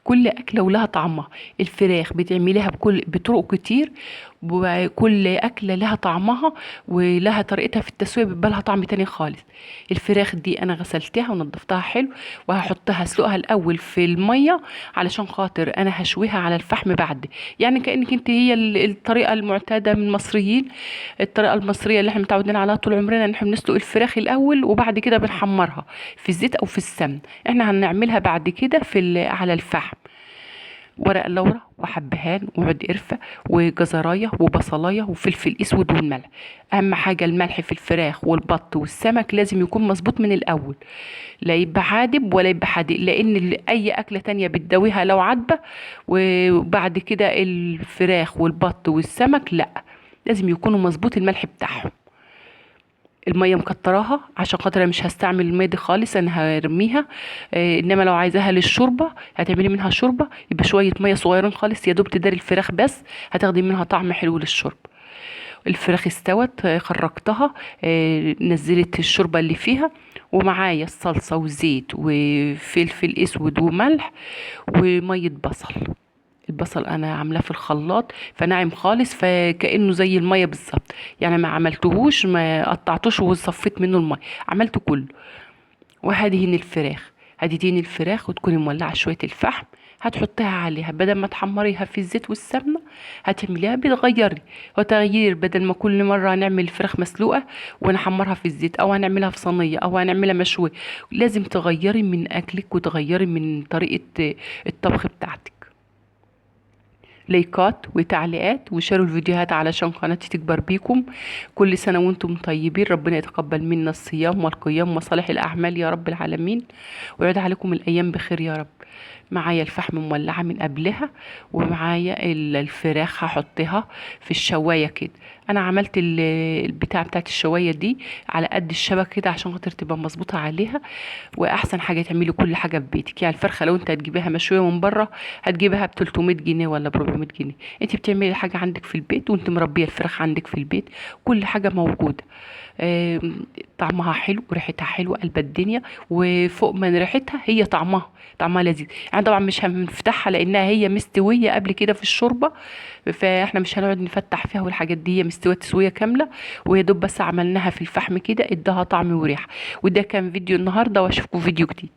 كل أكلة ولها طعمها. الفراخ بتعمليها بطرق كتير، وكل أكلة لها طعمها ولها طريقتها في التسوية، بيبقى لها طعم تاني خالص. الفراخ دي أنا غسلتها ونضفتها حلو، وهحطها اسلقها الأول في المية علشان خاطر أنا هشويها على الفحم بعد. يعني كأنك انت هي الطريقة المعتادة من المصريين، الطريقة المصرية اللي احنا متعودين عليها طول عمرنا، ان احنا بنسلق الفراخ الأول وبعد كده بنحمرها في الزيت أو في السمن. احنا هنعملها بعد كده على الفحم. ورق لورا وحبهان وعود قرفة وجزراية وبصلاية وفلفل اسود والملح. اهم حاجة الملح في الفراخ والبط والسمك لازم يكون مظبوط من الاول، لا يبقى حادب ولا يبقى حادق، لان اي اكلة تانية بتدويها لو عدبة. وبعد كده الفراخ والبط والسمك لا، لازم يكونوا مظبوط الملح بتاعهم. الميه مكتراها عشان خاطر انا مش هستعمل الميه دي خالص، انا هرميها. انما لو عايزاها للشوربه هتعملي منها شوربه، يبقى شويه ميه صغيرين خالص يا دوب تداري الفراخ بس، هتاخدي منها طعم حلو للشرب. الفراخ استوت، خرجتها، نزلت الشوربه اللي فيها، ومعايا الصلصه وزيت وفلفل اسود وملح وميه بصل. البصل انا عاملاه في الخلاط فناعم خالص، فكأنه زي المية بالظبط. يعني ما عملتهوش، ما قطعتوش وصفيت منه المية، عملته كله. وهدهن الفراخ، هتدهني الفراخ وتكوني مولعة شوية الفحم، هتحطيها عليها بدل ما تحمريها في الزيت والسمنة، هتعمليها بتغيري. وتغيير، بدل ما كل مرة هنعمل الفراخ مسلوقة ونحمرها في الزيت، او هنعملها في صينية، او هنعملها مشوية، لازم تغيري من اكلك وتغيري من طريقة الطبخ بتاعتك. لايكات وتعليقات وشاروا الفيديوهات علشان قناتي تكبر بيكم. كل سنة وانتم طيبين، ربنا يتقبل منا الصيام والقيام وصالح الأعمال يا رب العالمين، ويعود عليكم الأيام بخير يا رب. معايا الفحم مولعة من قبلها، ومعايا الفراخ هحطها في الشواية كده. انا عملت البتاع بتاعت الشواية دي على قد الشبكة كده عشان خاطر تبقى مظبوطة عليها. واحسن حاجة تعملي كل حاجة في بيتك. يعني الفرخة لو انت هتجيبها مشوية من بره هتجيبها ب 300 جنيه ولا ب 400 جنيه. انت بتعملي حاجة عندك في البيت، وانت مربية الفراخ عندك في البيت، كل حاجة موجودة. طعمها حلو وريحتها حلوه قلب الدنيا، وفوق من ريحتها هي طعمها لذيذ. يعني طبعا مش هنفتحها لانها هي مستويه قبل كده في الشوربه، فاحنا مش هنقعد نفتح فيها، والحاجات دي هي مستويه تسويه كامله، ويا دوب بس عملناها في الفحم كده اداها طعم وريحه. وده كان فيديو النهارده، واشوفكم فيديو جديد.